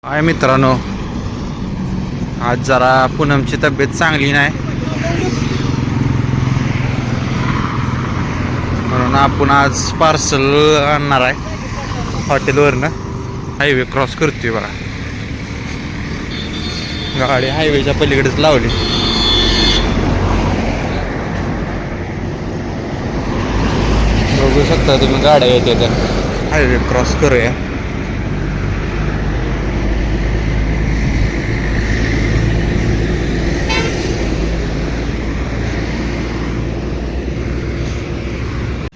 हाय मित्रांनो, आज जरा पूनमची तब्येत चांगली नाही म्हणून आपण आज पार्सल आणणार आहे हॉटेलवरनं. हायवे क्रॉस करतोय बघा, गाडी हायवेच्या पलीकडेच लावली. बघू शकता तुम्ही, गाड्या येते त्या. हायवे क्रॉस करूया.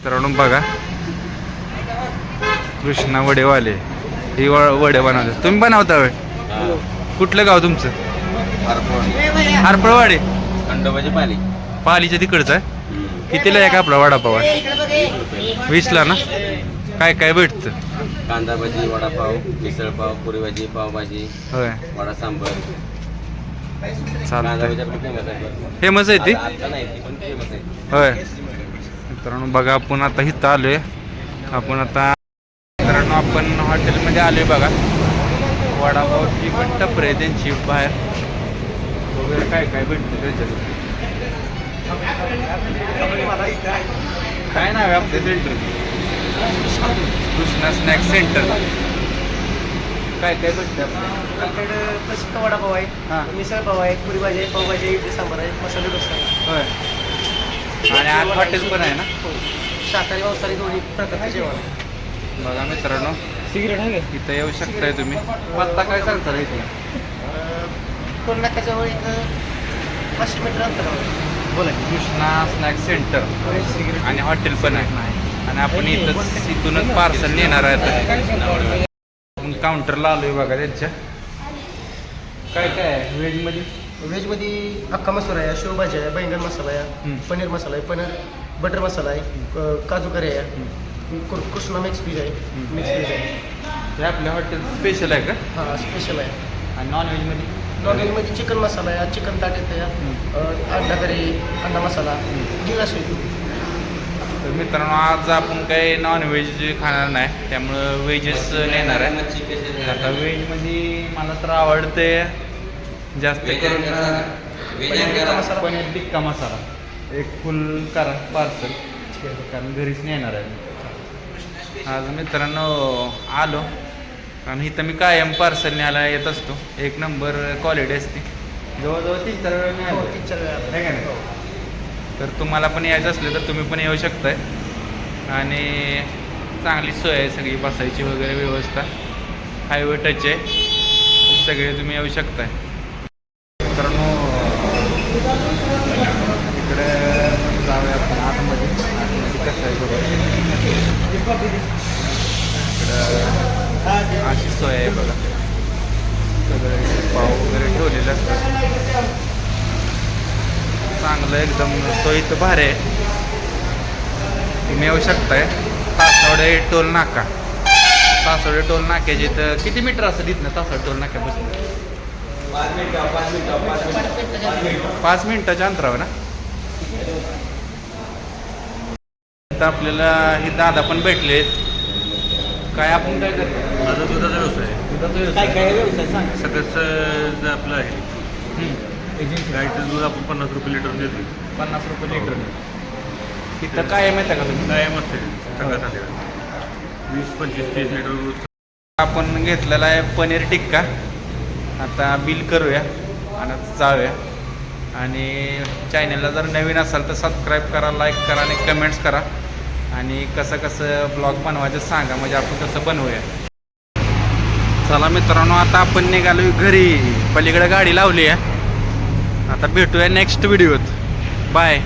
मित्रांनो बघा, कृष्णा वडेवाले ही वडे बनवतात. तुम्ही बनवता होय? कुठलं गाव तुमचं? हरपळवाडी. खंडोबाची पाली पालीच्या तिकडचं आहे. कितीला आहे का आपला वडापाव आहे? 20ला ना. काय काय भेटतं? कांदा भाजी, वडापाव, मिसळपाव, पुरी भाजी, पावभाजी, होय, वडा सांबर. चालतंय. फेमस आहे. फेमस आहे ती. आता नाही ती पण फेमस आहे. होय मित्रांनो बघा, आपण आता इथं आलोय. आपण आता मित्रांनो आपण हॉटेलमध्ये आलोय बघा. वडापावची पण टपरी आहे त्यांची बाहेर वगैरे. काय काय भेटतं त्याच्यात? काय नाव आहे आपल्या सेंटर? Krishna snack centre. काय काय भेटतं आपल्याकडे प्रसिद्ध वडापाव आहे, हां. मिसळपाव आहे, पुरी भाजी आहे, पावभाजी आहे, इडली सांबार आहे, मसाले डोसा आहे. होय. आणि आज हॉटेल पण आहे ना? हो. शाकाहारी मांसाहारी दोन्ही प्रकारचे जेवण आहे. बघा मित्रांनो, सिगरेट आहे इथं येऊ शकताय तुम्ही. पत्ता काय सांगता रे इथला? टोल नाक्याजवळ इथं 500 मीटर अंतरावर. बोला कृष्णा स्नॅक सेंटर सिगरेट आणि हॉटेल पण आहे. आणि आपण इथूनच पार्सल नेणार आहे. आपण काउंटरला आलोय बघा त्यांच्या. काय काय आहे व्हेजमध्ये? व्हेजमध्ये अख्खा मसूर आहे, शेवभाजी आहे, बैंगन मसाला आहे, पनीर मसाला आहे, पनीर बटर मसाला आहे, काजू करी आहे, कृष्णा मिक्स व्हेज आहे, मिक्स व्हेज आहे. हे आपल्या हॉटेल स्पेशल आहे का? हां, स्पेशल आहे. आणि नॉनव्हेजमध्ये? नॉनव्हेजमध्ये चिकन मसाला आहे, चिकन ताट येते, अंडा करी, अंडा मसाला, गिलास आहे. तर मित्रांनो, आज आपण काही नॉनव्हेज खाणार नाही, त्यामुळं व्हेजच नेणार आहे. आता व्हेजमध्ये मला तर आवडते जास्त करून पनीर टिक्का मसाला. एक फुल करा पार्सल, कारण घरीच नेणार आहे. आज मित्रांनो आलो, आणि इथं मी कायम पार्सल न्यायला येत असतो. एक नंबर क्वालिटी असते. जवळजवळ 3-4 वेळा मी आलो. 3-4 वेळा. आहे का नाही? तर तुम्हाला पण यायचं असलं तर तुम्ही पण येऊ शकताय. आणि चांगली सोय आहे, सगळी बसायची वगैरे व्यवस्था. हायवे टच आहे, सगळे तुम्ही येऊ शकताय. मित्रांनो इकडे जाऊया आपण आतमध्ये. कसं आहे बघा, इकडं अशी सोय आहे बघा. सगळे पाव वगैरे ठेवलेले असतात. चांगलं एकदम सोयी तर भारी आहे. तुम्ही येऊ शकताय. तासवडे टोल नाका. तासवडे टोल नाक्याची तर किती मीटर असं तिथनं तासवडे टोल नाक्यापासून? 5 मिनिटाच्या अंतरावर ना. आता आपल्याला हे दादा पण भेटलेत. काय आपण काय करतो? माझा दुधाचा व्यवसाय आहे. दुधाचा काय व्यवसाय. काय व्यवसाय सांग. सगळंच जे आपलं आहे, गाईचं दूध आपण 50 रुपये लिटर देतो. 50 रुपये लिटर. तिथं काय आहे माहिती आहे का तुम्ही? कायम असते सगळं संध्याकाळी 20, 25, 30 लिटर दूध. आपण घेतलेला आहे पनीर टिक्का. आता बिल करूया आणि जाऊया. आणि चॅनलला जर नवीन असाल तर सबस्क्राईब करा, लाईक करा आणि कमेंट्स करा. आणि कसं कसं ब्लॉग बनवायचं सांगा, म्हणजे आपण कसं बनवूया. चला मित्रांनो, आता आपण निघालो घरी. पलीकडे गाडी लावली आहे. आता भेटूया नेक्स्ट व्हिडिओत. बाय.